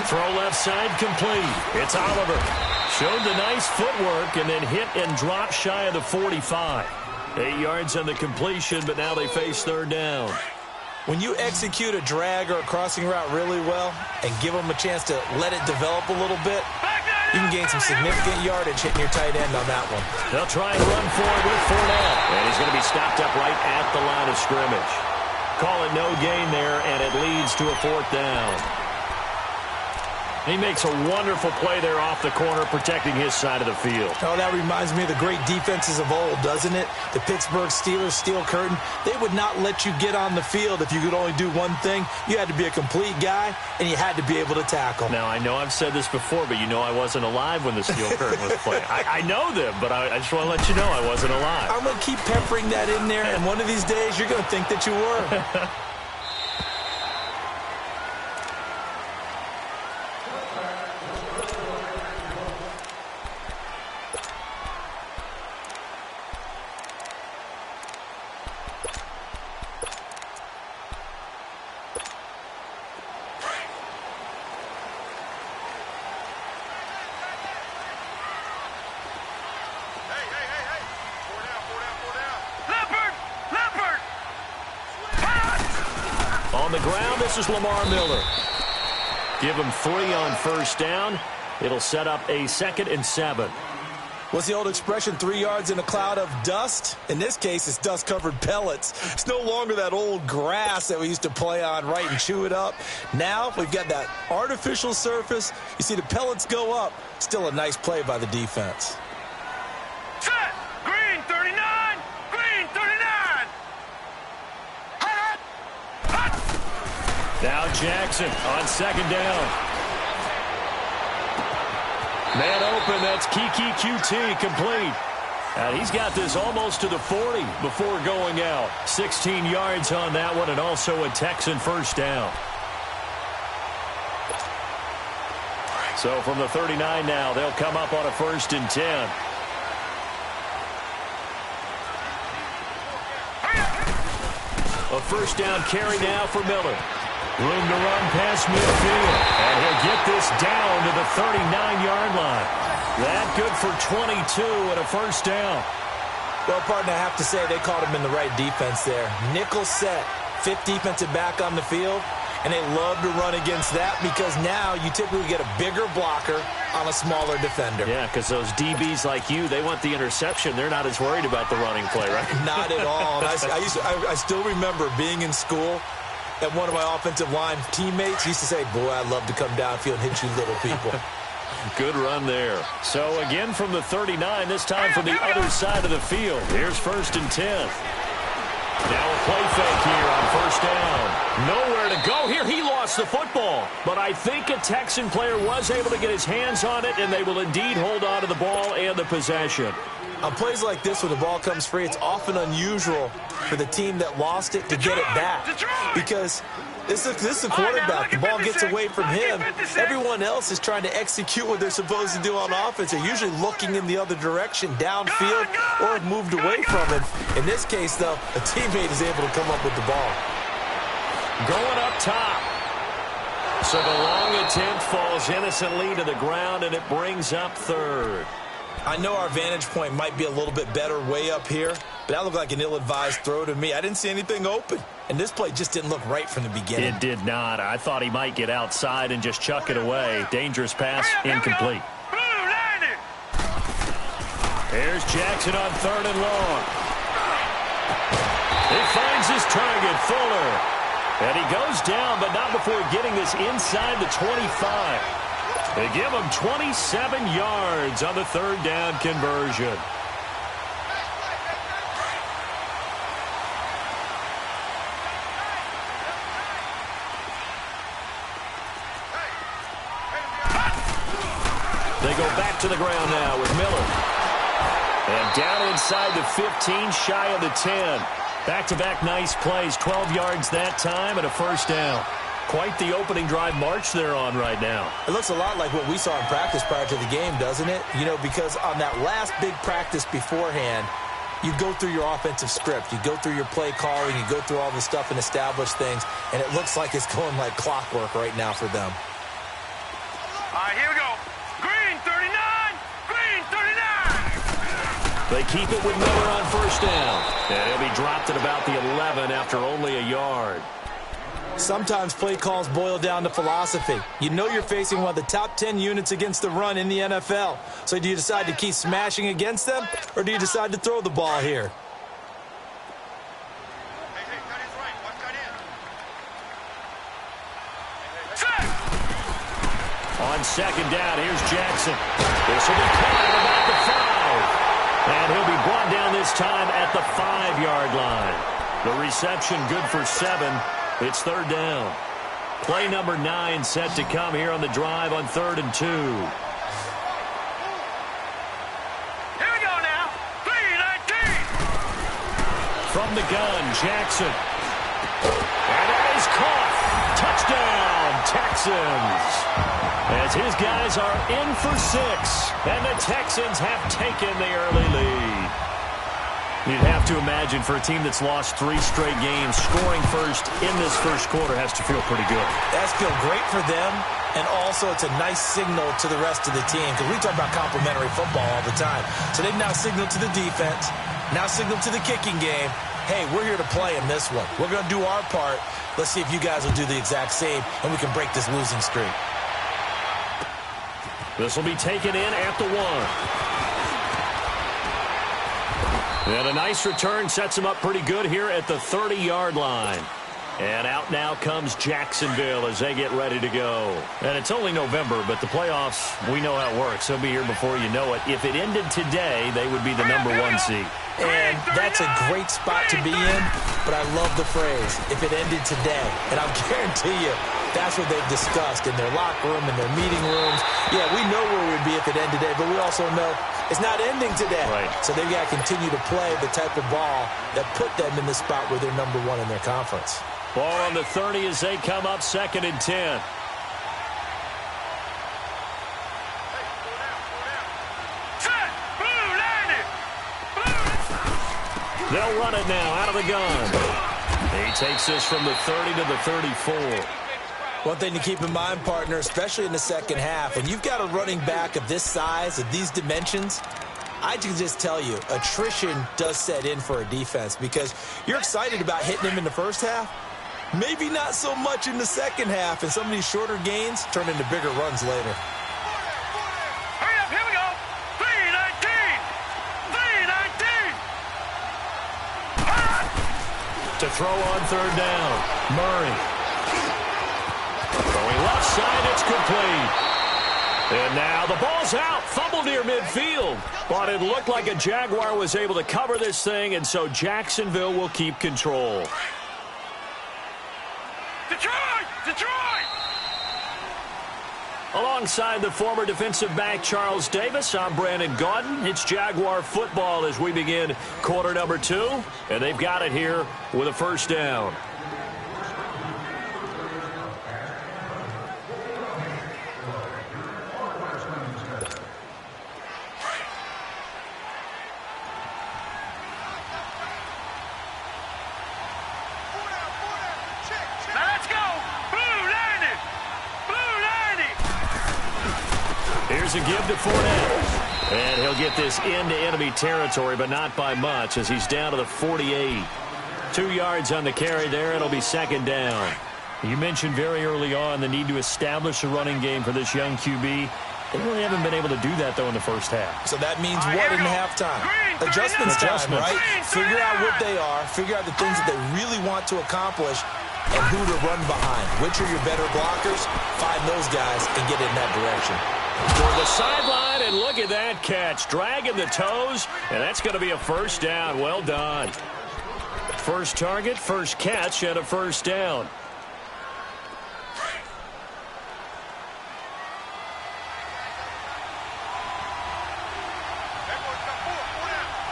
Throw left side complete. It's Oliver. Showed the nice footwork and then hit and dropped shy of the 45. 8 yards on the completion, but now they face third down. When you execute a drag or a crossing route really well and give them a chance to let it develop a little bit, you can gain some significant yardage hitting your tight end on that one. They'll try and run forward with Fournette. And he's going to be stopped up right at the line of scrimmage. Call it no gain there, and it leads to a fourth down. He makes a wonderful play there off the corner, protecting his side of the field. Oh, that reminds me of the great defenses of old, doesn't it? The Pittsburgh Steelers, Steel Curtain. They would not let you get on the field if you could only do one thing. You had to be a complete guy, and you had to be able to tackle. Now, I know I've said this before, but you know I wasn't alive when the Steel Curtain was playing. I know them, but I just want to let you know I wasn't alive. I'm going to keep peppering that in there, and one of these days you're going to think that you were. On the ground, this is Lamar Miller. Give him 3 on first down. It'll set up a 2nd and 7. What's the old expression, 3 yards in a cloud of dust? In this case, it's dust-covered pellets. It's no longer that old grass that we used to play on, right, and chew it up. Now we've got that artificial surface. You see the pellets go up. Still a nice play by the defense. Set! Green 39! Green 39! Hot! Hot! Now Jackson on 2nd down. Man open, that's Kiki QT complete. And he's got this almost to the 40 before going out. 16 yards on that one, and also a Texan first down. So from the 39 now, they'll come up on a 1st and 10. A first down carry now for Miller. Room to run past midfield. And he'll get this down to the 39-yard line. That good for 22 and a first down. Well, partner, I have to say they caught him in the right defense there. Nickel set, 5th defensive back on the field, and they love to run against that because now you typically get a bigger blocker on a smaller defender. Yeah, because those DBs like you, they want the interception. They're not as worried about the running play, right? Not at all. And I still remember being in school, and one of my offensive line teammates used to say, boy, I'd love to come downfield and hit you little people. Good run there. So again from the 39, this time from the other side of the field. Here's 1st and 10. Now a play fake here on first down. Nowhere to go here. He lost the football. But I think a Texan player was able to get his hands on it, and they will indeed hold on to the ball and the possession. On plays like this, when the ball comes free, it's often unusual for the team that lost it to get it back. Because this is the quarterback. The ball gets away from him. Everyone else is trying to execute what they're supposed to do on offense. They're usually looking in the other direction, downfield, or have moved away from him. In this case, though, a teammate is able to come up with the ball. Going up top. So the long attempt falls innocently to the ground, and it brings up 3rd. I know our vantage point might be a little bit better way up here, but that looked like an ill-advised throw to me. I didn't see anything open, and this play just didn't look right from the beginning. It did not. I thought he might get outside and just chuck it away. Dangerous pass, incomplete. Here's Jackson on 3rd and long. He finds his target, Fuller. And he goes down, but not before getting this inside the 25. They give him 27 yards on the 3rd down conversion. They go back to the ground now with Miller. And down inside the 15, shy of the 10. Back-to-back nice plays, 12 yards that time and a first down. Quite the opening drive march they're on right now. It looks a lot like what we saw in practice prior to the game, doesn't it? You know, because on that last big practice beforehand, you go through your offensive script. You go through your play calling. You go through all the stuff and establish things. And it looks like it's going like clockwork right now for them. right, here we go. Green 39. Green 39. They keep it with Miller on first down. And he'll be dropped at about the 11 after only a yard. Sometimes play calls boil down to philosophy. You know you're facing one of the top 10 units against the run in the NFL. So do you decide to keep smashing against them, or do you decide to throw the ball here? On second down, here's Jackson. This will be caught at about the 5. And he'll be brought down this time at the 5-yard line. The reception good for 7. It's third down. Play number 9 set to come here on the drive on 3rd and 2. Here we go now. 3-19. From the gun, Jackson. And that is caught. Touchdown, Texans. As his guys are in for 6. And the Texans have taken the early lead. You'd have to imagine for a team that's lost 3 straight games, scoring first in this first quarter has to feel pretty good. That's feel great for them, and also it's a nice signal to the rest of the team, because we talk about complimentary football all the time. So they've now signaled to the defense, now signaled to the kicking game, hey, we're here to play in this one. We're going to do our part. Let's see if you guys will do the exact same, and we can break this losing streak. This will be taken in at the 1. And a nice return sets him up pretty good here at the 30-yard line. And out now comes Jacksonville as they get ready to go. And it's only November, but the playoffs, we know how it works. They'll be here before you know it. If it ended today, they would be the number 1 seed. And that's a great spot to be in, but I love the phrase, if it ended today. And I'll guarantee you, that's what they've discussed in their locker room, in their meeting rooms. Yeah, we know where we'd be if it ended today, but we also know it's not ending today. Right. So they've got to continue to play the type of ball that put them in the spot where they're number 1 in their conference. Ball on the 30 as they come up 2nd and 10. They'll run it now out of the gun. He takes this from the 30 to the 34. One thing to keep in mind, partner, especially in the second half, when you've got a running back of this size, of these dimensions, I can just tell you, attrition does set in for a defense, because you're excited about hitting him in the first half. Maybe not so much in the second half, and some of these shorter gains turn into bigger runs later. Hurry up, here we go. 3-19. 3-19. To throw on third down, Murray. Throwing left side, it's complete. And now the ball's out. Fumble near midfield. But it looked like a Jaguar was able to cover this thing, and so Jacksonville will keep control. Detroit! Detroit! Alongside the former defensive back Charles Davis, I'm Brandon Gaudin. It's Jaguar football as we begin quarter number 2. And they've got it here with a first down. Here's a give to Fournette. And he'll get this into enemy territory, but not by much as he's down to the 48. 2 yards on the carry there. It'll be second down. You mentioned very early on the need to establish a running game for this young QB. They really haven't been able to do that, though, in the first half. So that means what in halftime? Adjustments time, right? Figure out what they are, figure out the things that they really want to accomplish, and who to run behind. Which are your better blockers? Find those guys and get in that direction. For the sideline, and look at that catch. Dragging the toes, and that's going to be a first down. Well done. First target, first catch, and a first down.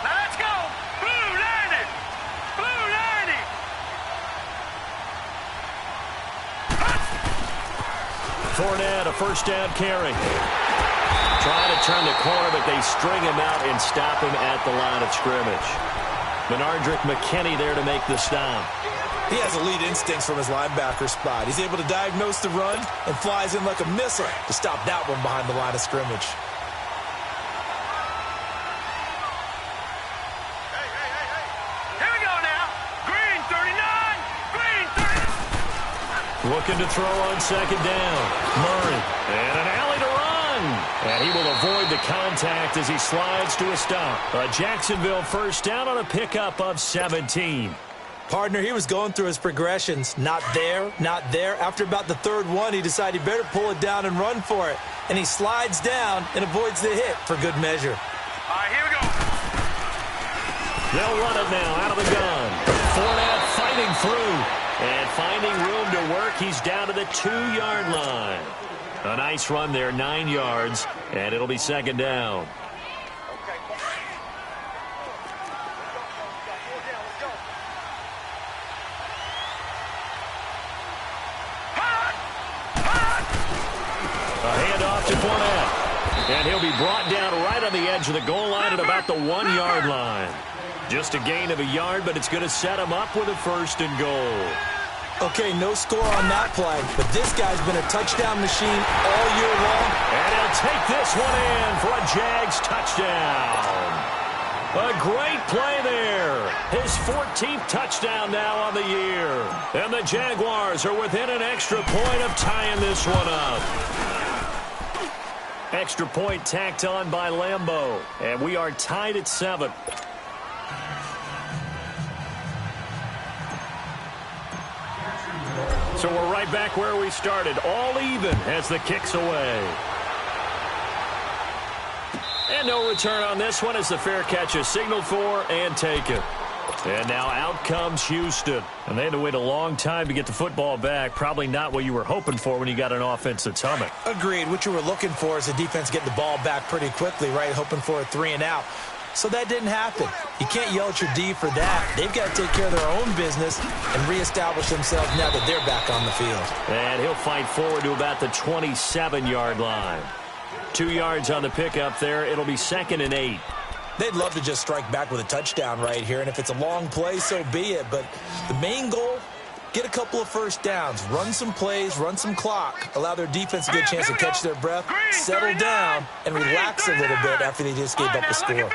Let's go! Blue 90! Blue 90! Fournette, a first down carry. Trying to turn the corner, but they string him out and stop him at the line of scrimmage. Benardrick McKinney there to make the stop. He has elite instincts from his linebacker spot. He's able to diagnose the run and flies in like a missile to stop that one behind the line of scrimmage. Here we go now. Green 39. Green 30. Looking to throw on second down. Murray. And an alley to run. And he will avoid the contact as he slides to a stop. A Jacksonville first down on a pickup of 17. Partner, he was going through his progressions. Not there, not there. After about the third one, he decided he better pull it down and run for it. And he slides down and avoids the hit for good measure. All right, here we go. They'll run it now out of the gun. Fournette fighting through. And finding room to work, he's down to the 2-yard line. A nice run there, 9 yards, and it'll be second down. A handoff to Fournette. And he'll be brought down right on the edge of the goal line at about the 1-yard line. Just a gain of a yard, but it's going to set him up with a first and goal. Okay, no score on that play, but this guy's been a touchdown machine all year long. And he'll take this one in for a Jags touchdown. A great play there. His 14th touchdown now on the year. And the Jaguars are within an extra point of tying this one up. Extra point tacked on by Lambeau. And we are tied at 7. So we're right back where we started. All even as the kick's away. And no return on this one as the fair catch is signaled for and taken. And now out comes Houston. And they had to wait a long time to get the football back. Probably not what you were hoping for when you got an offense that's humming. Agreed. What you were looking for is the defense getting the ball back pretty quickly, right? Hoping for a 3-and-out. So that didn't happen. You can't yell at your D for that. They've got to take care of their own business and reestablish themselves now that they're back on the field. And he'll fight forward to about the 27-yard line. 2 yards on the pickup there. It'll be 2nd and 8. They'd love to just strike back with a touchdown right here, and if it's a long play, so be it. But the main goal, get a couple of first downs, run some plays, run some clock, allow their defense a good chance to catch their breath, settle down, and relax a little bit after they just gave up a score.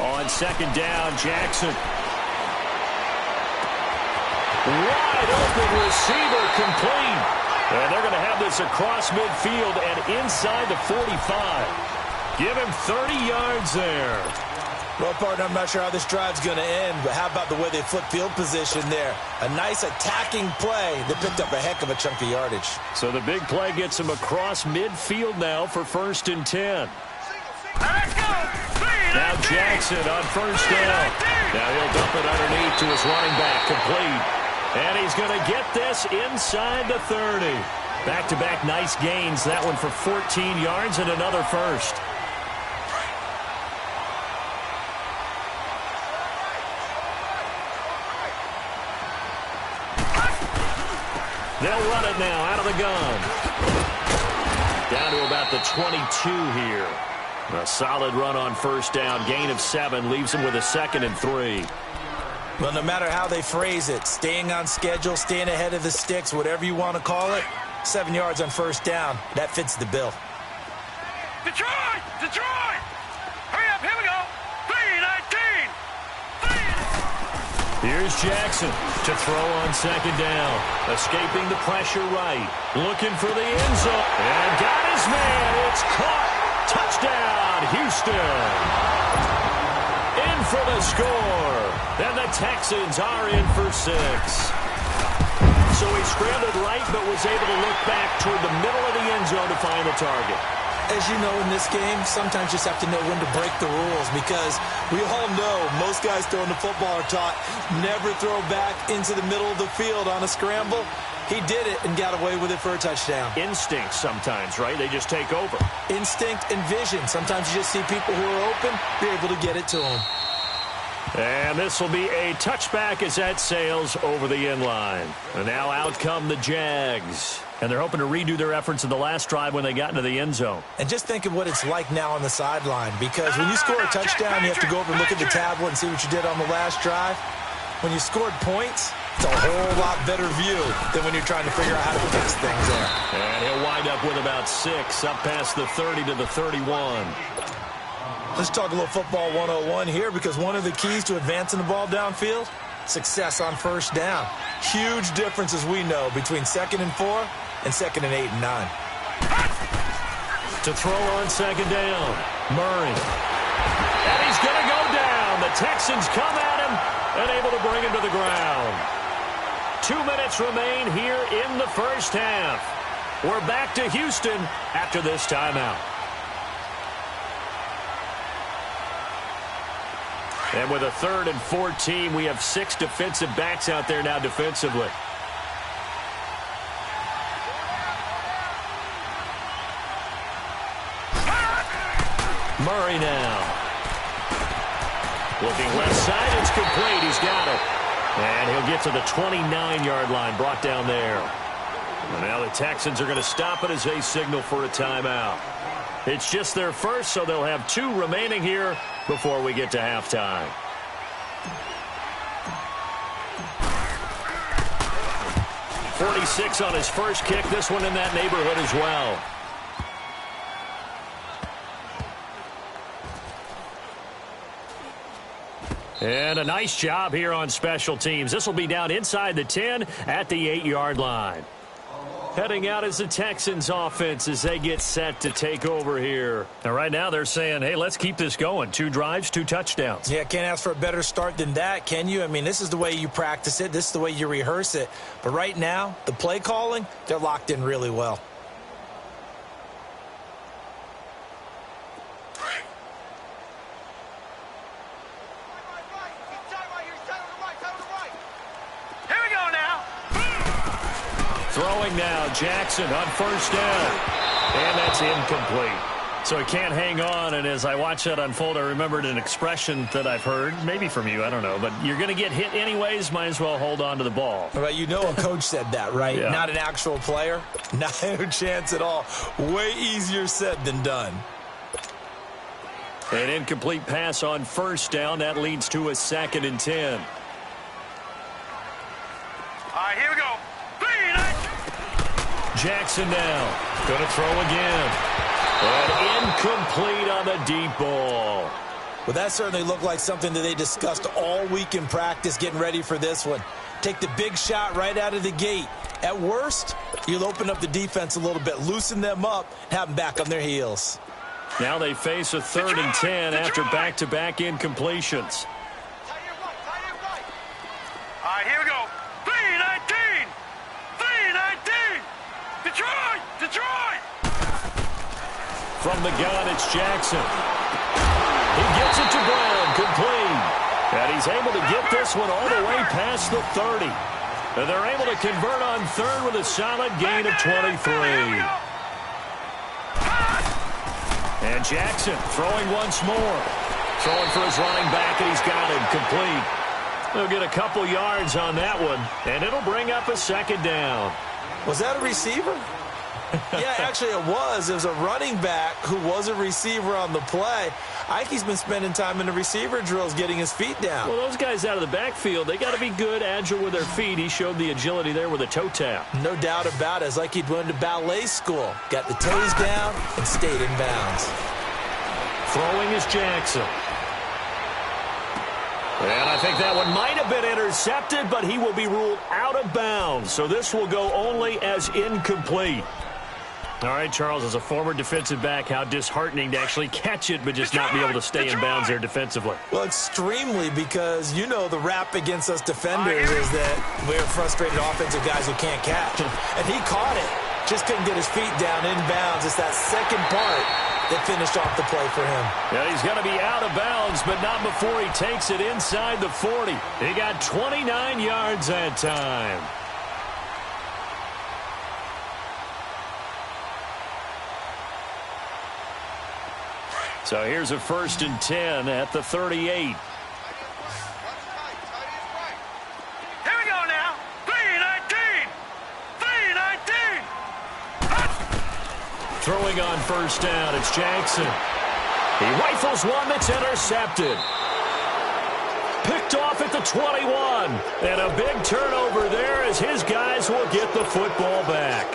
On second down, Jackson. Wide open receiver complete. And they're going to have this across midfield and inside the 45. Give him 30 yards there. Well, partner, I'm not sure how this drive's going to end, but how about the way they flip field position there? A nice attacking play that picked up a heck of a chunk of yardage. So the big play gets him across midfield now for 1st and 10. Let's go. Now Jackson on first down. Now he'll dump it underneath to his running back, complete. And he's going to get this inside the 30. Back-to-back nice gains. That one for 14 yards and another first. They'll run it now out of the gun. Down to about the 22 here. A solid run on first down. Gain of 7 leaves him with a 2nd and 3. Well, no matter how they phrase it, staying on schedule, staying ahead of the sticks, whatever you want to call it, 7 yards on first down, that fits the bill. Detroit! Detroit! Hurry up, here we go. 3-19. Here's Jackson to throw on second down. Escaping the pressure right. Looking for the end zone. And got his man. It's caught. Touchdown, Houston. In for the score. And the Texans are in for 6. So he scrambled right but was able to look back toward the middle of the end zone to find the target. As you know, in this game, sometimes you just have to know when to break the rules because we all know most guys throwing the football are taught never throw back into the middle of the field on a scramble. He did it and got away with it for a touchdown. Instinct sometimes, right? They just take over. Instinct and vision. Sometimes you just see people who are open, you're able to get it to them. And this will be a touchback as that sails over the end line. And now out come the Jags. And they're hoping to redo their efforts in the last drive when they got into the end zone. And just think of what it's like now on the sideline. Because when you score a touchdown, you have to go over and look at the tablet and see what you did on the last drive. when you scored points, it's a whole lot better view than when you're trying to figure out how to fix things there. And he'll wind up with about 6, up past the 30 to the 31. Let's talk a little football 101 here, because one of the keys to advancing the ball downfield, success on first down. Huge difference, as we know, between 2nd and 4 and 2nd and 8 and 9. To throw on 2nd down, Murray. And he's going to go down. The Texans come at him and able to bring him to the ground. 2 minutes remain here in the first half. We're back to Houston after this timeout. And with a 3rd and 14, we have 6 defensive backs out there now defensively. Murray now. Looking left side, it's complete. He's got it. And he'll get to the 29-yard line, brought down there. And now the Texans are going to stop it as they signal for a timeout. It's just their first, so they'll have 2 remaining here before we get to halftime. .46 on his first kick. This one in that neighborhood as well. And a nice job here on special teams. This will be down inside the 10 at the 8-yard line. Heading out is the Texans offense as they get set to take over here. And right now they're saying, hey, let's keep this going. 2 drives, 2 touchdowns. Yeah, can't ask for a better start than that, can you? I mean, this is the way you practice it. This is the way you rehearse it. But right now, the play calling, they're locked in really well. Throwing now, Jackson on first down. And that's incomplete. So he can't hang on, and as I watch that unfold, I remembered an expression that I've heard, maybe from you, I don't know, but you're going to get hit anyways, might as well hold on to the ball. Right, you know a coach said that, right? Yeah. Not an actual player. No chance at all. Way easier said than done. An incomplete pass on first down. That leads to a 2nd and 10. All right, here we go. Jackson now. Going to throw again. And incomplete on the deep ball. Well, that certainly looked like something that they discussed all week in practice getting ready for this one. Take the big shot right out of the gate. At worst, you'll open up the defense a little bit, loosen them up, have them back on their heels. Now they face a 3rd and 10 after back-to-back incompletions. All right, here we go. 3-19. 3-19. Detroit! Detroit! From the gun, it's Jackson. He gets it to Brown, complete. And he's able to get this one all the way past the 30. And they're able to convert on 3rd with a solid gain of 23. And Jackson throwing once more. Throwing for his running back, and he's got him complete. They'll get a couple yards on that one, and it'll bring up a 2nd down. Was that a receiver? Yeah, actually it was. It was a running back who was a receiver on the play. I think he's been spending time in the receiver drills getting his feet down. Well, those guys out of the backfield, they got to be good, agile with their feet. He showed the agility there with a toe tap. No doubt about it. It's like he'd went to ballet school. Got the toes down and stayed in bounds. Throwing is Jackson. And I think that one might have been intercepted, but he will be ruled out of bounds. So this will go only as incomplete. All right, Charles, as a former defensive back, how disheartening to actually catch it but just not be able to stay in bounds there defensively. Well, extremely, because you know the rap against us defenders is that we're frustrated offensive guys who can't catch. And he caught it. Just couldn't get his feet down in bounds. It's that second part that finished off the play for him. Yeah, he's going to be out of bounds, but not before he takes it inside the 40. He got 29 yards that time. So here's a 1st and 10 at the 38. Here we go now. 3-19. 3-19. Throwing on first down, it's Jackson. He rifles one that's intercepted. Picked picked off at the 21. And a big turnover there as his guys will get the football back.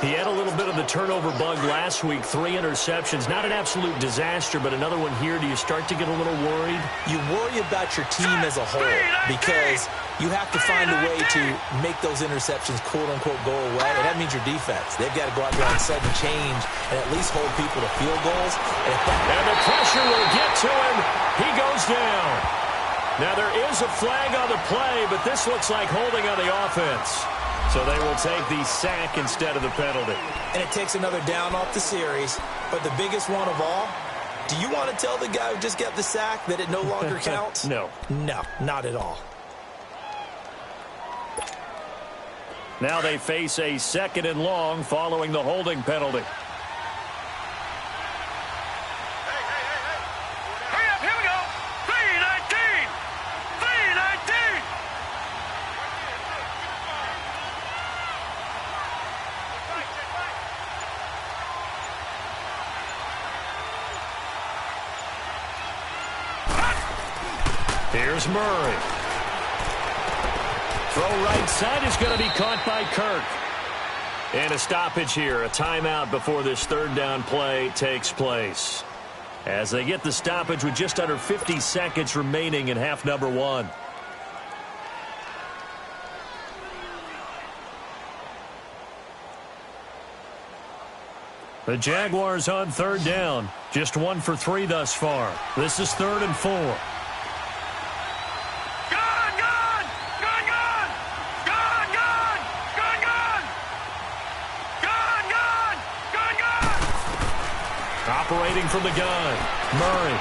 He had a little bit of the turnover bug last week, 3 interceptions. Not an absolute disaster, but another one here. Do you start to get a little worried? You worry about your team as a whole because you have to find a way to make those interceptions, quote-unquote, go away. And that means your defense. They've got to go out there and sudden change and at least hold people to field goals. And the pressure will get to him. He goes down. Now, there is a flag on the play, but this looks like holding on the offense. So they will take the sack instead of the penalty. And it takes another down off the series. But the biggest one of all, do you want to tell the guy who just got the sack that it no longer counts? No. No, not at all. Now they face a 2nd and long following the holding penalty. Hurry up, here we go. 3-19. 3-19. Here's Murray. Throw right side is going to be caught by Kirk. And a stoppage here, a timeout before this 3rd down play takes place. As they get the stoppage with just under 50 seconds remaining in half number 1. The Jaguars on 3rd down. Just 1 for 3 thus far. This is 3rd and 4. Operating from the gun. Murray.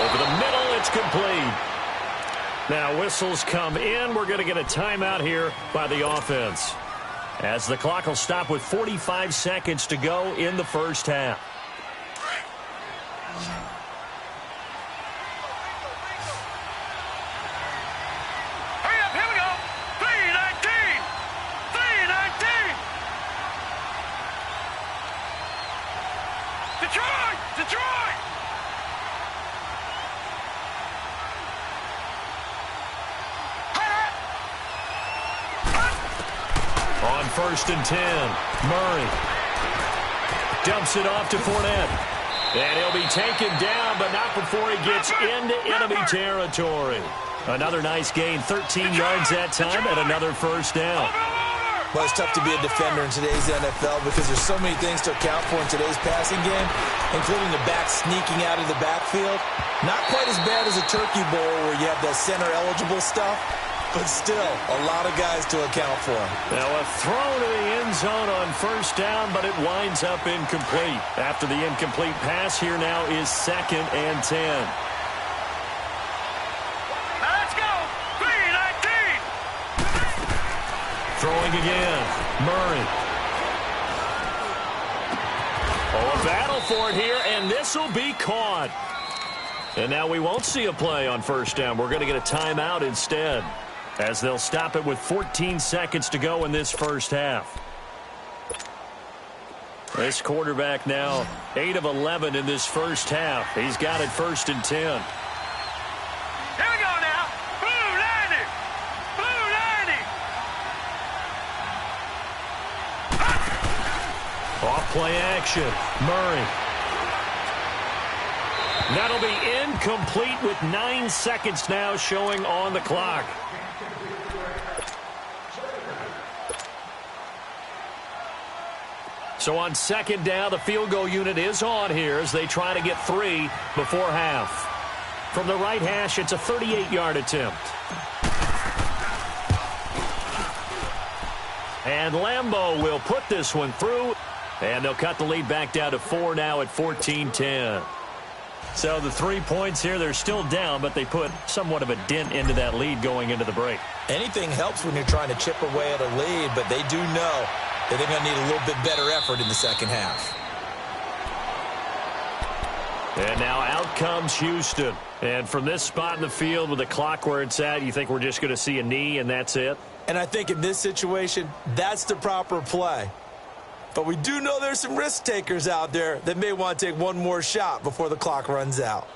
Over the middle, it's complete. Now whistles come in. We're going to get a timeout here by the offense. As the clock will stop with 45 seconds to go in the first half. Hurry up, here we go. 3-19. 3-19. Detroit! Detroit! On 1st and 10, Murray dumps it off to Fournette. And he'll be taken down, but not before he gets into enemy territory. Another nice gain, 13 yards that time, and another first down. Well, it's tough to be a defender in today's NFL because there's so many things to account for in today's passing game, including the back sneaking out of the backfield. Not quite as bad as a turkey bowl where you have that center-eligible stuff, but still a lot of guys to account for. Now a throw to the end zone on 1st down, but it winds up incomplete. After the incomplete pass, here now is 2nd and 10. Let's go. 3-19. Throwing again. Murray. Oh, a battle for it here, and this will be caught. And now we won't see a play on 1st down. We're going to get a timeout instead, as they'll stop it with 14 seconds to go in this first half. This quarterback now 8 of 11 in this first half. He's got it 1st and 10. Here we go now. Blue 90. Blue 90. Off play action. Murray. That'll be incomplete with 9 seconds now showing on the clock. So on 2nd down, the field goal unit is on here as they try to get 3 before half. From the right hash, it's a 38-yard attempt. And Lambeau will put this one through, and they'll cut the lead back down to 4 now at 14-10. So the 3 points here, they're still down, but they put somewhat of a dent into that lead going into the break. Anything helps when you're trying to chip away at a lead, but they do know that they're going to need a little bit better effort in the second half. And now out comes Houston. And from this spot in the field with the clock where it's at, you think we're just going to see a knee and that's it? And I think in this situation, that's the proper play. But we do know there's some risk takers out there that may want to take one more shot before the clock runs out.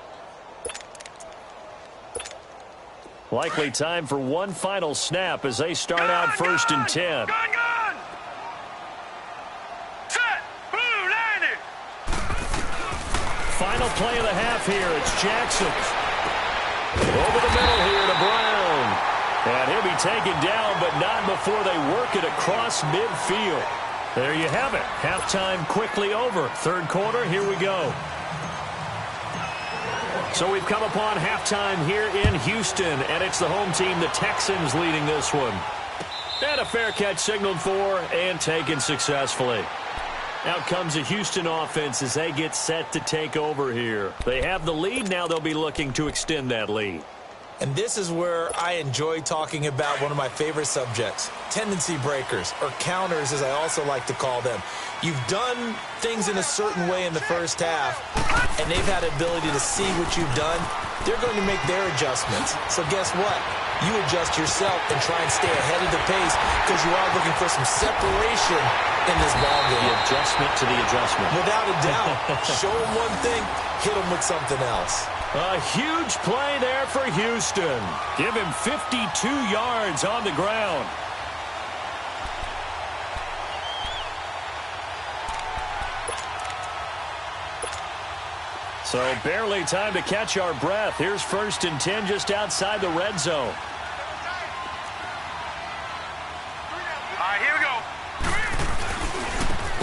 Likely time for one final snap as they start out first and 10. Gun! Set! Blue, landed! Final play of the half here. It's Jackson. Over the middle here to Brown. And he'll be taken down, but not before they work it across midfield. There you have it. Halftime quickly over. Third quarter, here we go. So we've come upon halftime here in Houston, and it's the home team, the Texans, leading this one. And a fair catch signaled for and taken successfully. Out comes the Houston offense as they get set to take over here. They have the lead. Now they'll be looking to extend that lead. And this is where I enjoy talking about one of my favorite subjects, tendency breakers, or counters as I also like to call them. You've done things in a certain way in the first half, and they've had the ability to see what you've done. They're going to make their adjustments. So guess what? You adjust yourself and try and stay ahead of the pace because you are looking for some separation in this ballgame. The adjustment to the adjustment. Without a doubt. Show them one thing, hit them with something else. A huge play there for Houston. Give him 52 yards on the ground. So barely time to catch our breath. Here's first and 10 just outside the red zone. All right, here we go.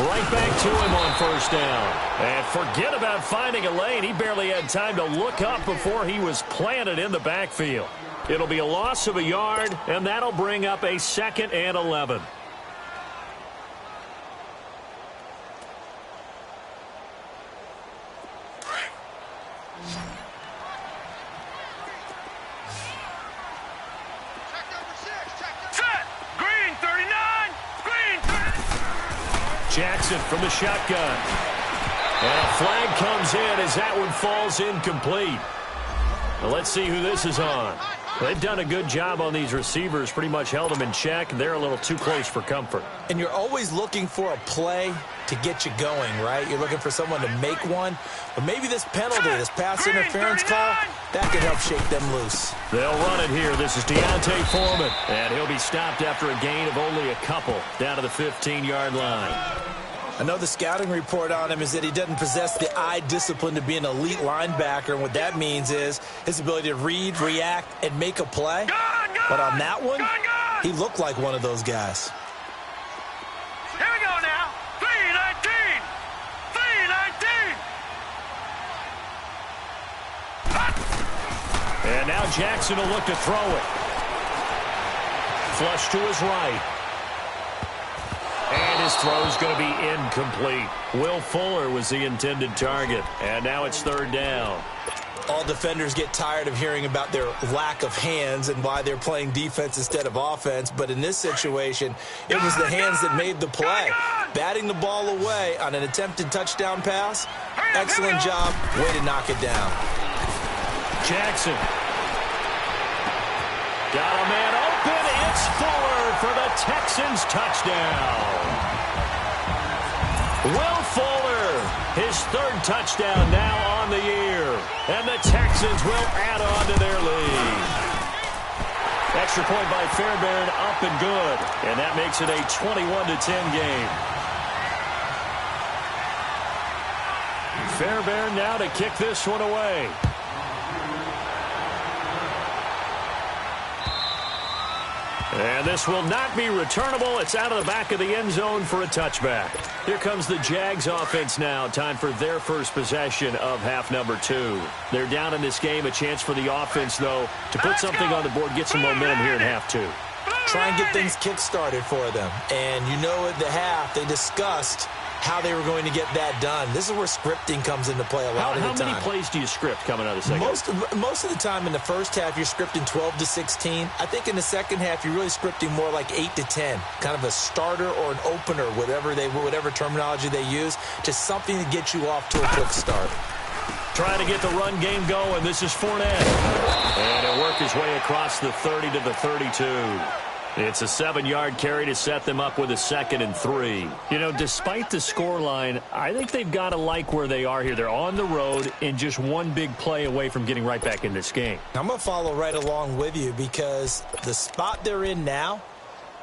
Right back to him on first down. And forget about finding a lane. He barely had time to look up before he was planted in the backfield. It'll be a loss of a yard, and that'll bring up a 2nd and 11. Jackson from the shotgun. And a flag comes in as that one falls incomplete. Now let's see who this is on. They've done a good job on these receivers, pretty much held them in check. They're a little too close for comfort. And you're always looking for a play to get you going, right? You're looking for someone to make one. But maybe this penalty, this pass interference call, that could help shake them loose. They'll run it here. This is Deontay Foreman. And he'll be stopped after a gain of only a couple down to the 15-yard line. I know the scouting report on him is that he doesn't possess the eye discipline to be an elite linebacker. And what that means is his ability to read, react, and make a play. But on that one, he looked like one of those guys. Here we go now. 3-19. 3-19. And now Jackson will look to throw it. Flush to his right. And his throw is going to be incomplete. Will Fuller was the intended target. And now it's third down. All defenders get tired of hearing about their lack of hands and why they're playing defense instead of offense. But in this situation, it was the hands that made the play. Batting the ball away on an attempted touchdown pass. Excellent job. Way to knock it down. Jackson. Got a man open. It's Fuller for the Texans touchdown. Will Fuller, his third touchdown now on the year. And the Texans will add on to their lead. Extra point by Fairbairn, up and good. And that makes it a 21-10 game. Fairbairn now to kick this one away. And this will not be returnable. It's out of the back of the end zone for a touchback. Here comes the Jags offense now. Time for their first possession of half number 2. They're down in this game. A chance for the offense, though, to put something on the board, get some momentum here in half 2. Try and get things kick-started for them. And you know at the half, they discussed how they were going to get that done. This is where scripting comes into play a lot of the time. How many plays do you script coming out of the second half? Most of the time in the first half, you're scripting 12 to 16. I think in the second half, you're really scripting more like 8 to 10. Kind of a starter or an opener, whatever terminology they use. Just something to get you off to a quick start. Trying to get the run game going. This is Fournette. And he'll work his way across the 30 to the 32. It's a 7-yard carry to set them up with a 2nd and 3. You know, despite the scoreline, I think they've got to like where they are here. They're on the road and just one big play away from getting right back in this game. I'm going to follow right along with you because the spot they're in now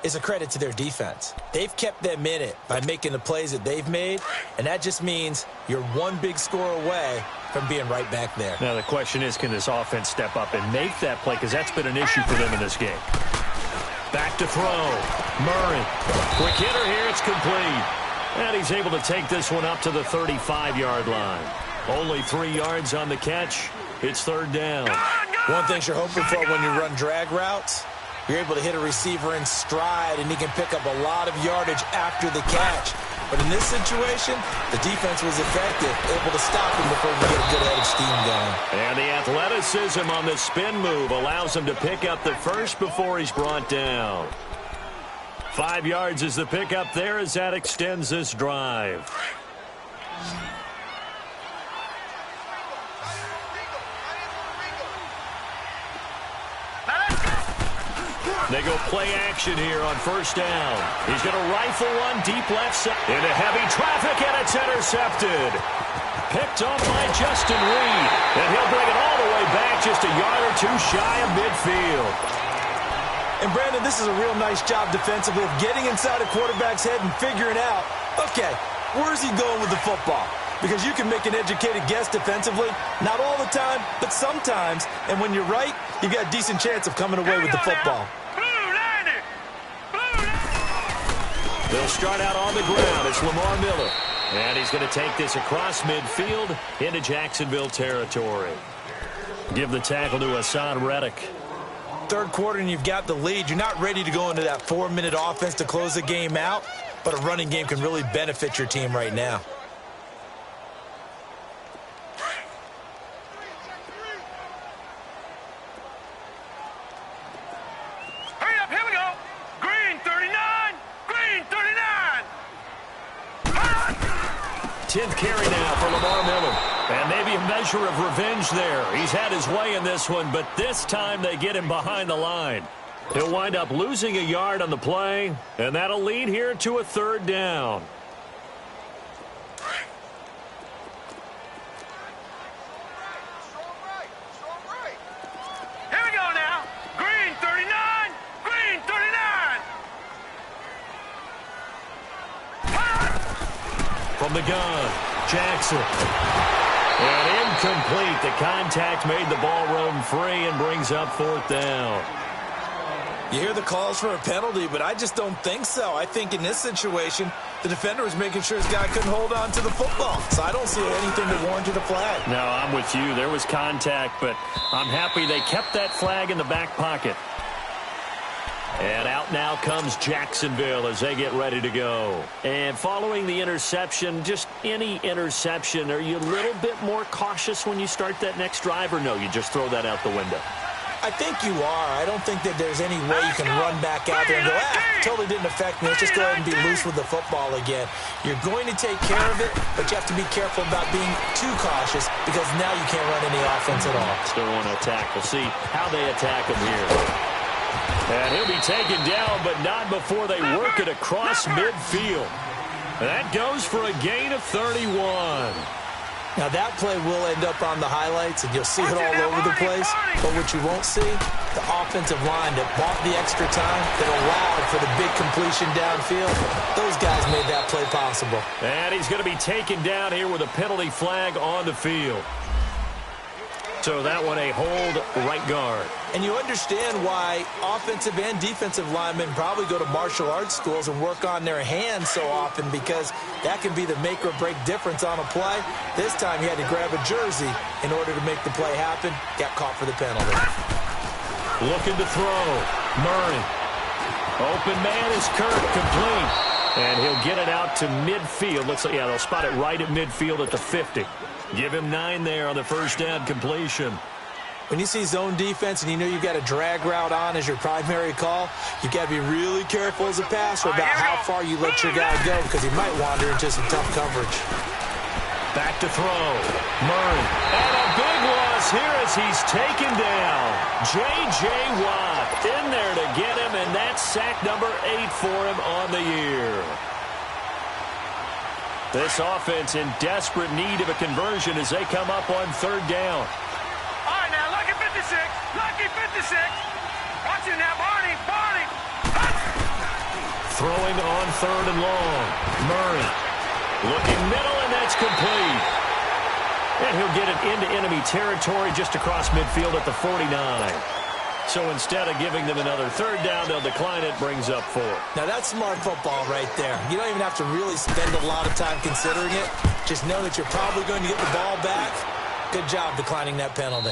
is a credit to their defense. They've kept them in it by making the plays that they've made, and that just means you're one big score away from being right back there. Now the question is, can this offense step up and make that play? Because that's been an issue for them in this game. Back to throw. Murray. Quick hitter here. It's complete. And he's able to take this one up to the 35-yard line. Only 3 yards on the catch. It's 3rd down. One thing you're hoping for when you run drag routes, you're able to hit a receiver in stride, and he can pick up a lot of yardage after the catch. But in this situation, the defense was effective, able to stop him before we get a good head of steam going. And the athleticism on the spin move allows him to pick up the first before he's brought down. 5 yards is the pickup there as that extends this drive. They go play action here on 1st down. He's going to rifle one deep left side into heavy traffic, and it's intercepted. Picked off by Justin Reed, and he'll bring it all the way back just a yard or 2 shy of midfield. And, Brandon, this is a real nice job defensively of getting inside a quarterback's head and figuring out, okay, where's he going with the football? Because you can make an educated guess defensively, not all the time, but sometimes. And when you're right, you've got a decent chance of coming away with the football. They'll start out on the ground. It's Lamar Miller. And he's going to take this across midfield into Jacksonville territory. Give the tackle to Hassan Reddick. 3rd quarter and you've got the lead. You're not ready to go into that 4-minute offense to close the game out, but a running game can really benefit your team right now. Hurry up, here we go. Green 39. Green 39. 10th carry now for Lamar Miller. And maybe a measure of revenge there. He's had his way in this one, but this time they get him behind the line. He'll wind up losing a yard on the play, and that'll lead here to a 3rd down. Here we go now. Green 39. Green 39. From the gun, Jackson. And incomplete. The contact made the ball roam free and brings up 4th down. You hear the calls for a penalty, but I just don't think so. I think in this situation, the defender was making sure his guy couldn't hold on to the football. So I don't see anything that warranted a flag. No, I'm with you. There was contact, but I'm happy they kept that flag in the back pocket. And out now comes Jacksonville as they get ready to go. And following the interception, just any interception, are you a little bit more cautious when you start that next drive, or no, you just throw that out the window? I think you are. I don't think that there's any way you can run back out there and go, totally didn't affect me. Let's just go ahead and be loose with the football again. You're going to take care of it, but you have to be careful about being too cautious because now you can't run any offense at all. Still want to attack. We'll see how they attack him here. And he'll be taken down, but not before they work it across midfield. That goes for a gain of 31. Now, that play will end up on the highlights, and you'll see it all over the place. But what you won't see, the offensive line that bought the extra time, that allowed for the big completion downfield, those guys made that play possible. And he's going to be taken down here with a penalty flag on the field. So that one a hold right guard. And you understand why offensive and defensive linemen probably go to martial arts schools and work on their hands so often, because that can be the make or break difference on a play. This time he had to grab a jersey in order to make the play happen. Got caught for the penalty. Looking to throw. Murray. Open man is Kirk, complete. And he'll get it out to midfield. Looks like, yeah, they'll spot it right at midfield at the 50. Give him 9 there on the first down completion. When you see zone defense and you know you've got a drag route on as your primary call, you've got to be really careful as a passer about how far you let your guy go, because he might wander into some tough coverage. Back to throw. Murray. And a big loss here as he's taken down. J.J. Watt in there to get him, and that's sack number 8 for him on the year. This offense in desperate need of a conversion as they come up on 3rd down. All right, now, lucky 56. Lucky 56. Watch it now, Barney. Barney. Throwing on 3rd and long. Murray looking middle, and that's complete. And he'll get it into enemy territory just across midfield at the 49. So instead of giving them another 3rd down, they'll decline it, brings up 4. Now, that's smart football right there. You don't even have to really spend a lot of time considering it. Just know that you're probably going to get the ball back. Good job declining that penalty.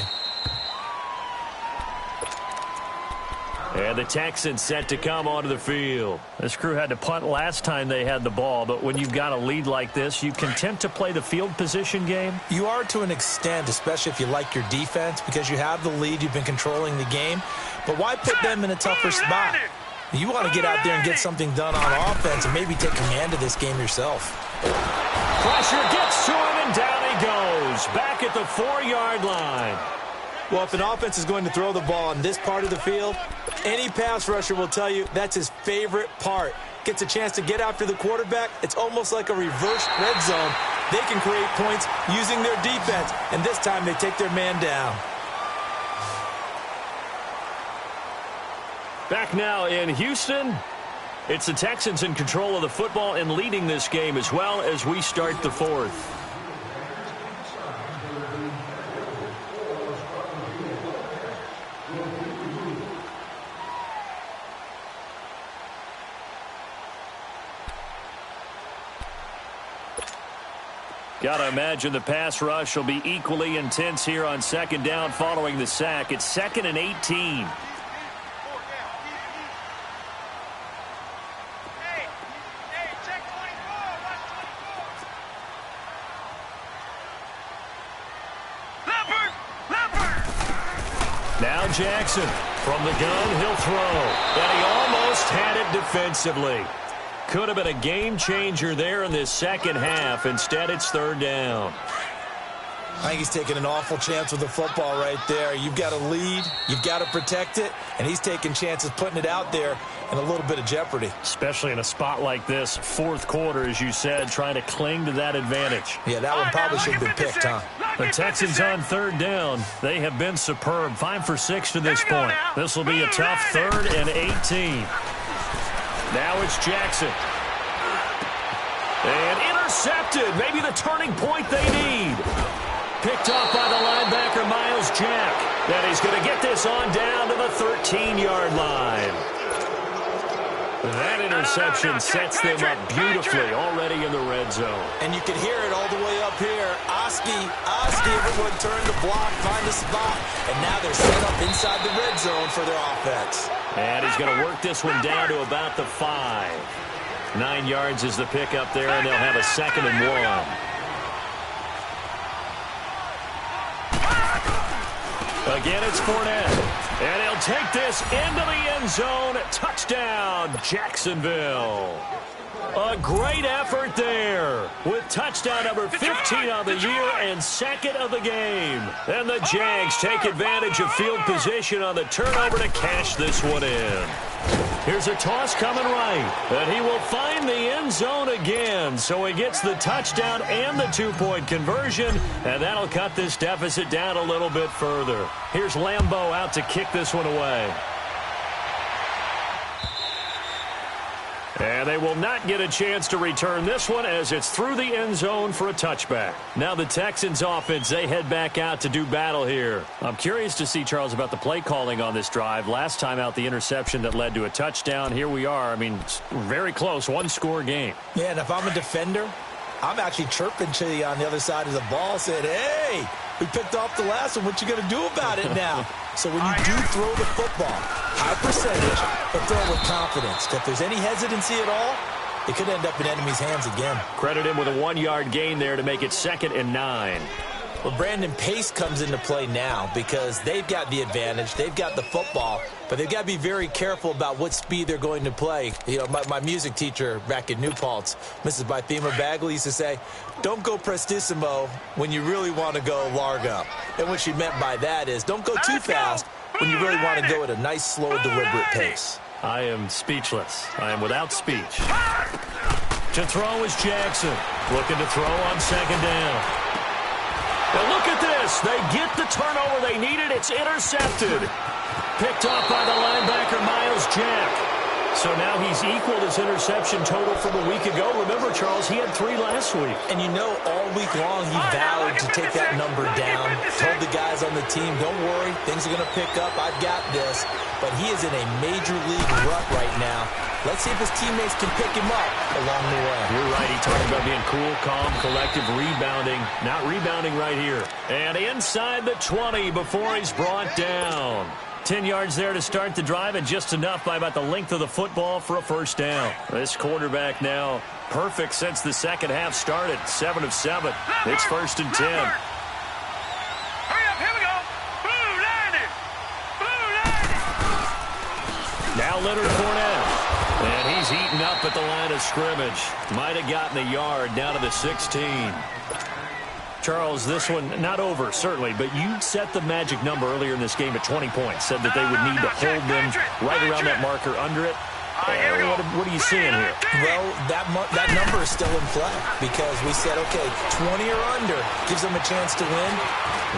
And the Texans set to come onto the field. This crew had to punt last time they had the ball, but when you've got a lead like this, you content to play the field position game? You are to an extent, especially if you like your defense, because you have the lead, you've been controlling the game. But why put them in a tougher spot? You want to get out there and get something done on offense and maybe take command of this game yourself. Pressure gets to him, and down he goes. Back at the 4-yard line. Well, if an offense is going to throw the ball in this part of the field, any pass rusher will tell you that's his favorite part. Gets a chance to get after the quarterback. It's almost like a reverse red zone. They can create points using their defense, and this time they take their man down. Back now in Houston. It's the Texans in control of the football and leading this game as well as we start the 4th. Got to imagine the pass rush will be equally intense here on 2nd down following the sack. It's 2nd and 18. Check 24. Watch 24. Leopard. Now Jackson from the gun, he'll throw. And he almost had it defensively. Could have been a game changer there in this 2nd half. Instead, it's 3rd down. I think he's taking an awful chance with the football right there. You've got a lead, you've got to protect it, and he's taking chances putting it out there in a little bit of jeopardy. Especially in a spot like this, 4th quarter, as you said, trying to cling to that advantage. Yeah, that one probably should have been picked, huh? The Texans on 3rd down. They have been superb. 5 for 6 to this point. This will be a tough 3rd and 18. Now it's Jackson. And intercepted. Maybe the turning point they need. Picked off by the linebacker, Miles Jack. And he's going to get this on down to the 13-yard line. That interception sets them up beautifully already in the red zone. And you can hear it all the way up here. Oski, everyone turned the block, find a spot, and now they're set up inside the red zone for their offense. And he's going to work this one down to about the 5. 9 yards is the pickup there, and they'll have a 2nd and 1. Again, it's Fournette. And he'll take this into the end zone. Touchdown, Jacksonville. A great effort there with touchdown number 15 on the year and 2nd of the game. And the Jags take advantage of field position on the turnover to cash this one in. Here's a toss coming right, and he will find the end zone again. So he gets the touchdown and the 2-point conversion, and that'll cut this deficit down a little bit further. Here's Lambeau out to kick this one away. And they will not get a chance to return this one as it's through the end zone for a touchback. Now the Texans offense, they head back out to do battle here. I'm curious to see, Charles, about the play calling on this drive. Last time out, the interception that led to a touchdown. Here we are. I mean, very close, 1-score game. Yeah, and if I'm a defender, I'm actually chirping to you on the other side of the ball, saying, hey, we picked off the last one. What you going to do about it now? So when you do throw the football, high percentage, but throw it with confidence. If there's any hesitancy at all, it could end up in enemy's hands again. Credit him with a 1-yard gain there to make it 2nd and 9. Well, Brandon, pace comes into play now because they've got the advantage. They've got the football, but they've got to be very careful about what speed they're going to play. You know, my music teacher back in New Paltz, Mrs. Bythema Bagley, used to say, don't go prestissimo when you really want to go largo. And what she meant by that is don't go too fast when you really want to go at a nice, slow, deliberate pace. I am speechless. I am without speech. To throw is Jackson. Looking to throw on second down. Now look at this. They get the turnover they needed. It's intercepted. Picked off by the linebacker, Miles Jack. So now he's equaled his interception total from a week ago. Remember, Charles, he had 3 last week. And you know, all week long he vowed to take that number down. Told the guys on the team, don't worry, things are going to pick up. I've got this. But he is in a major league rut right now. Let's see if his teammates can pick him up along the way. You're right. He talked about being cool, calm, collective, rebounding. Not rebounding right here. And inside the 20 before he's brought down. 10 yards there to start the drive, and just enough by about the length of the football for a first down. This quarterback now perfect since the second half started. 7 of 7. It's first and 10. Hurry up, here we go. Blue line it. Blue line it. Now Leonard Fournette. And he's eaten up at the line of scrimmage. Might have gotten a yard down to the 16. Charles, this one not over, certainly, but you set the magic number earlier in this game at 20 points. Said that they would need to hold them right around that marker under it. What are you seeing here? Well, that number is still in play because we said, okay, 20 or under gives them a chance to win.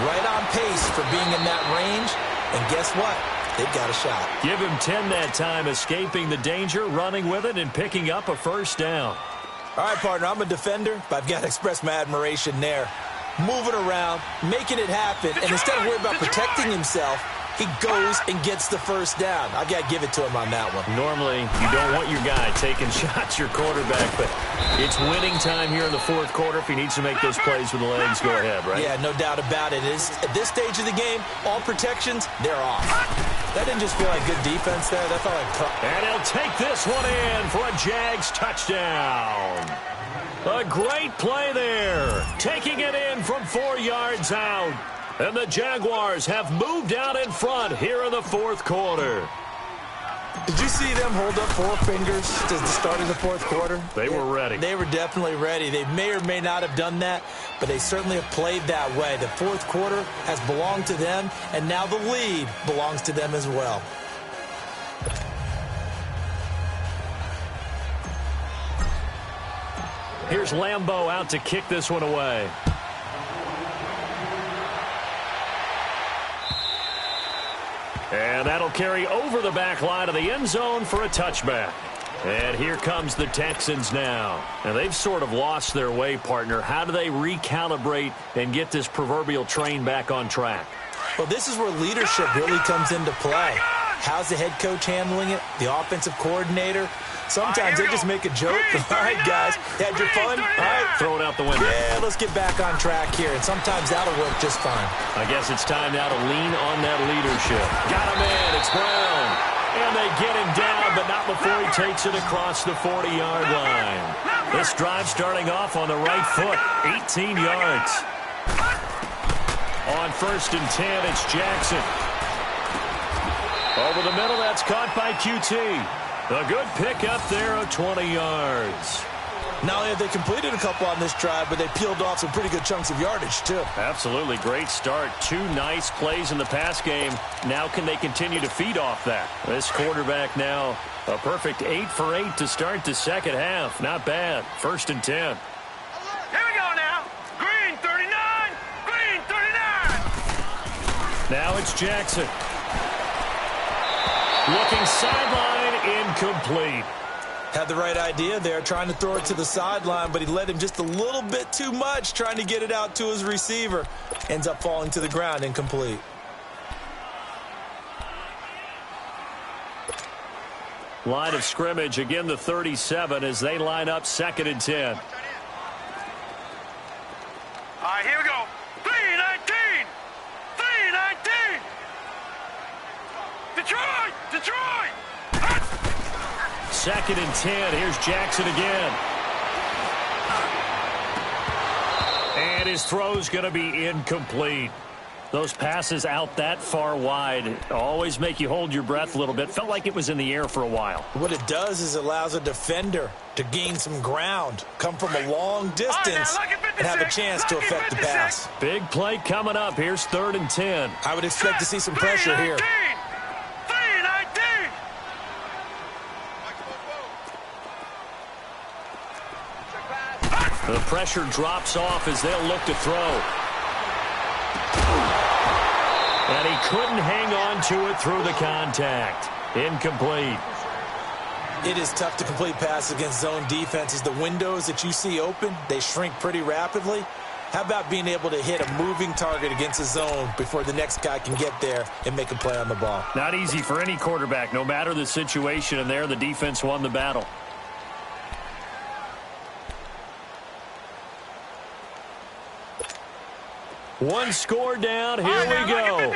Right on pace for being in that range. And guess what? They've got a shot. Give him 10 that time, escaping the danger, running with it, and picking up a first down. All right, partner, I'm a defender, but I've got to express my admiration there. Moving around, making it happen, and instead of worrying about protecting himself, he goes and gets the first down. I've got to give it to him on that one. Normally, you don't want your guy taking shots, your quarterback, but it's winning time here in the fourth quarter. If he needs to make those plays with the legs, go ahead, right? Yeah, no doubt about it. At this stage of the game, all protections, they're off. That didn't just feel like good defense there. That felt like... And he'll take this one in for a Jags touchdown. A great play there. Taking it in from 4 yards out. And the Jaguars have moved out in front here in the fourth quarter. Did you see them hold up 4 fingers to the start of the fourth quarter? They were ready. They were definitely ready. They may or may not have done that, but they certainly have played that way. The fourth quarter has belonged to them, and now the lead belongs to them as well. Here's Lambeau out to kick this one away. And that'll carry over the back line of the end zone for a touchback. And here comes the Texans now. Now, they've sort of lost their way, partner. How do they recalibrate and get this proverbial train back on track? Well, this is where leadership really comes into play. How's the head coach handling it? The offensive coordinator? Sometimes they just make a joke. All right, guys, had your fun? All right. Throw it out the window. Yeah, let's get back on track here. And sometimes that'll work just fine. I guess it's time now to lean on that leadership. Got him in. It's Brown. And they get him down, but not before he takes it across the 40-yard line. This drive starting off on the right foot. 18 yards. On first and 10, it's Jackson. Over the middle, that's caught by QT. A good pick up there of 20 yards. Not only have they completed a couple on this drive, but they peeled off some pretty good chunks of yardage, too. Absolutely. Great start. 2 nice plays in the pass game. Now can they continue to feed off that? This quarterback now a perfect 8 for 8 to start the second half. Not bad. First and 10. Here we go now. Green 39. Green 39. Now it's Jackson. Looking sideline, incomplete. Had the right idea there, trying to throw it to the sideline, but he led him just a little bit too much, trying to get it out to his receiver. Ends up falling to the ground, incomplete. Line of scrimmage, again the 37 as they line up second and 10. All right, here we go. 3-19. 3-19. Detroit! Detroit! Second and 10. Here's Jackson again. And his throw's going to be incomplete. Those passes out that far wide always make you hold your breath a little bit. Felt like it was in the air for a while. What it does is it allows a defender to gain some ground, come from a long distance, and have a chance to affect the pass. Big play coming up. Here's 3rd and 10. I would expect to see some pressure here. The pressure drops off as they'll look to throw. And he couldn't hang on to it through the contact. Incomplete. It is tough to complete passes against zone defenses. The windows that you see open, they shrink pretty rapidly. How about being able to hit a moving target against a zone before the next guy can get there and make a play on the ball? Not easy for any quarterback, no matter the situation, and there the defense won the battle. One score down. Here we go.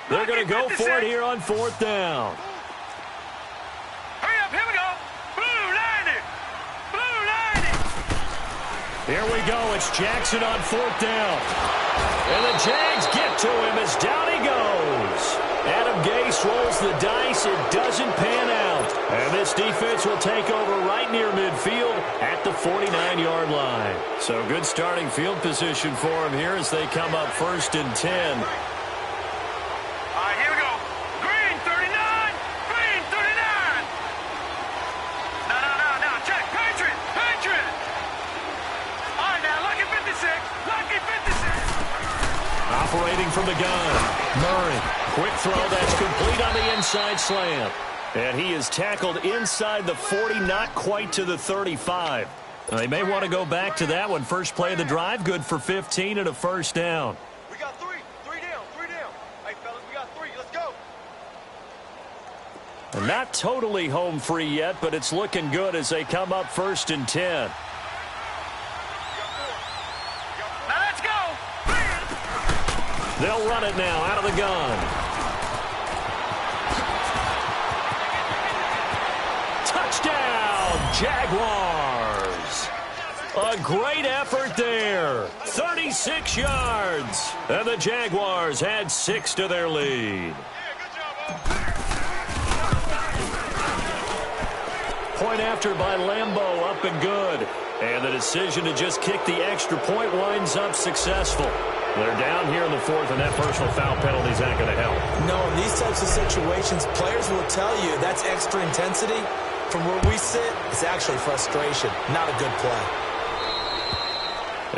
They're going to go for it here on 4th down. Hurry up, here we go. Blue line it. Blue line it. Here we go. It's Jackson on 4th down. And the Jags get to him as down he goes. Adam Gase rolls the dice. It doesn't pan out. And this defense will take over right near midfield at the 49-yard line. So good starting field position for him here as they come up 1st and 10. All right, here we go. Green 39. Green 39. No. Check. Patriot. All right, now, lucky 56. Lucky 56. Operating from the gun. Murray. Quick throw that's complete on the inside slant. And he is tackled inside the 40, not quite to the 35. They may want to go back to that one. First play of the drive, good for 15 and a 1st down. We got 3 down. Hey, fellas, we got 3. Let's go. And not totally home free yet, but it's looking good as they come up 1st and 10. Now let's go. They'll run it now out of the gun. Touchdown, Jaguars. A great effort there. 36 yards. And the Jaguars add 6 to their lead. Point after by Lambeau, up and good. And the decision to just kick the extra point winds up successful. They're down here in the 4th, and that personal foul penalty is not going to help. No, in these types of situations, players will tell you that's extra intensity. From where we sit, it's actually frustration, not a good play.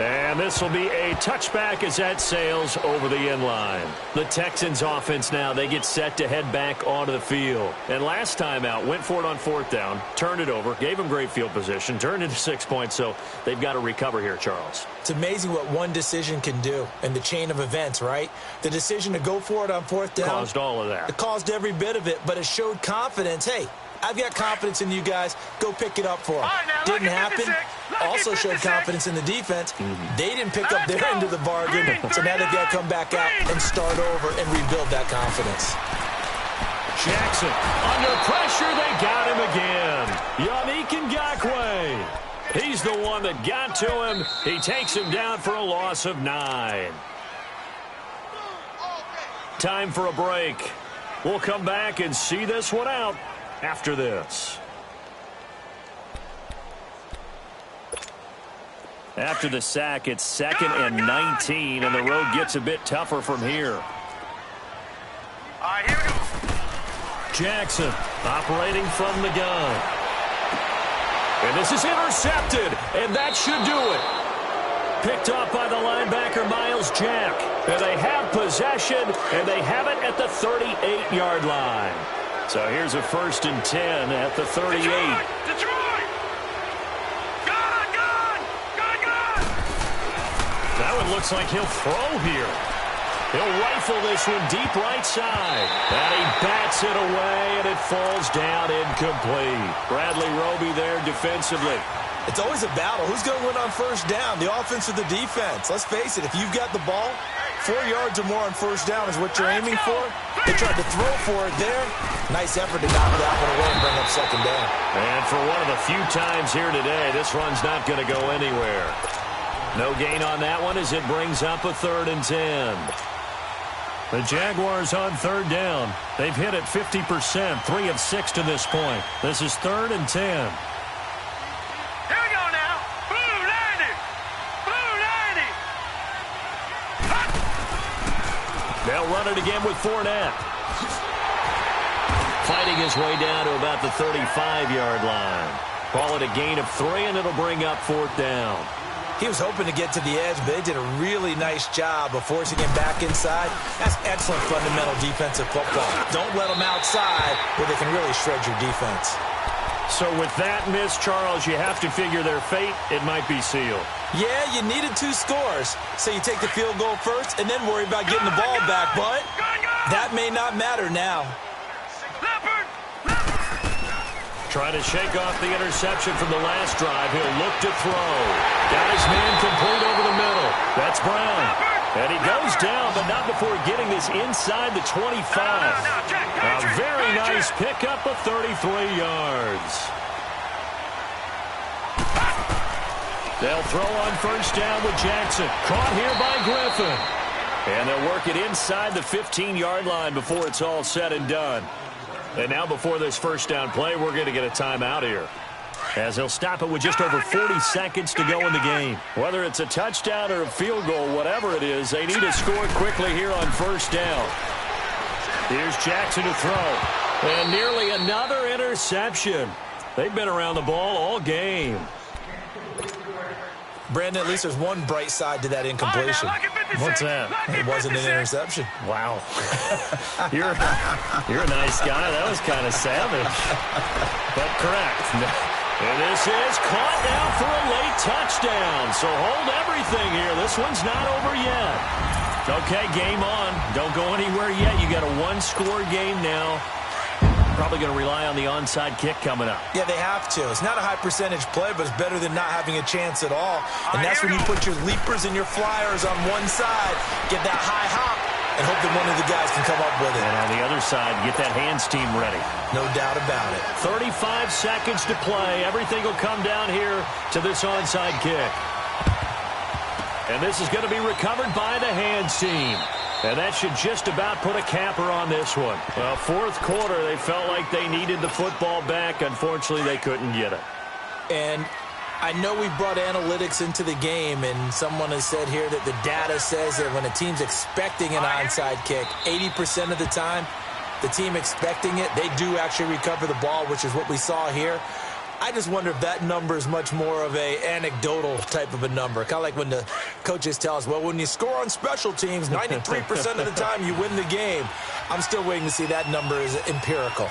And this will be a touchback as that sails over the end line. The Texans offense now, they get set to head back onto the field. And last time out, went for it on 4th down, turned it over, gave them great field position, turned into 6 points, so they've got to recover here, Charles. It's amazing what one decision can do in the chain of events, right? The decision to go for it on 4th down. Caused all of that. It caused every bit of it, but it showed confidence. Hey, I've got confidence in you guys. Go pick it up for them. Didn't happen. Also showed confidence in the defense. They didn't pick up their end of the bargain, so now they've got to come back out and start over and rebuild that confidence. Jackson, under pressure, they got him again. Yannick Ngakoue. He's the one that got to him. He takes him down for a loss of 9. Time for a break. We'll come back and see this one out after this. After the sack, it's 2nd and 19, and the road gets a bit tougher from here. All right, here we go. Jackson operating from the gun. And this is intercepted, and that should do it. Picked up by the linebacker, Miles Jack. And they have possession, and they have it at the 38-yard line. So here's a 1st and 10 at the 38. Detroit! That one looks like he'll throw here. He'll rifle this one deep right side. And he bats it away, and it falls down incomplete. Bradley Roby there defensively. It's always a battle. Who's going to win on 1st down, the offense or the defense? Let's face it, if you've got the ball, 4 yards or more on 1st down is what you're aiming for. They tried to throw for it there. Nice effort to knock that one away and bring up 2nd down. And for one of the few times here today, this run's not going to go anywhere. No gain on that one as it brings up a 3rd and 10. The Jaguars on 3rd down. They've hit it 50%, 3 of 6 to this point. This is 3rd and 10. Here we go now. Blue 90. Blue 90. They'll run it again with Fournette. Fighting his way down to about the 35-yard line. Call it a gain of 3, and it'll bring up 4th down. He was hoping to get to the edge, but they did a really nice job of forcing him back inside. That's excellent fundamental defensive football. Don't let them outside where they can really shred your defense. So with that miss, Charles, you have to figure their fate. It might be sealed. Yeah, you needed 2 scores. So you take the field goal first and then worry about getting the ball back. But that may not matter now. Trying to shake off the interception from the last drive. He'll look to throw. Got his man complete over the middle. That's Brown. And he goes down, but not before getting this inside the 25. A very nice pickup of 33 yards. They'll throw on 1st down with Jackson. Caught here by Griffin. And they'll work it inside the 15-yard line before it's all said and done. And now before this 1st down play, we're going to get a timeout here, as he'll stop it with just over 40 seconds to go in the game. Whether it's a touchdown or a field goal, whatever it is, they need to score quickly here on 1st down. Here's Jackson to throw. And nearly another interception. They've been around the ball all game. Brandon, at least there's one bright side to that incompletion. What's that? It wasn't an interception. Wow. You're a nice guy. That was kind of savage. But correct. And this is caught now for a late touchdown. So hold everything here. This one's not over yet. Okay, game on. Don't go anywhere yet. You got a 1-score game now. Probably going to rely on the onside kick coming up. Yeah, they have to. It's not a high percentage play, but it's better than not having a chance at all. And that's when you put your leapers and your flyers on one side, get that high hop, and hope that one of the guys can come up with it. And on the other side, get that hands team ready. No doubt about it. 35 seconds to play. Everything will come down here to this onside kick. And this is going to be recovered by the hands team. And that should just about put a capper on this one. Well, 4th quarter, they felt like they needed the football back. Unfortunately, they couldn't get it. And I know we brought analytics into the game, and someone has said here that the data says that when a team's expecting an onside kick, 80% of the time, the team expecting it, they do actually recover the ball, which is what we saw here. I just wonder if that number is much more of a anecdotal type of a number. Kind of like when the coaches tell us, well, when you score on special teams, 93% of the time you win the game. I'm still waiting to see that number is empirical.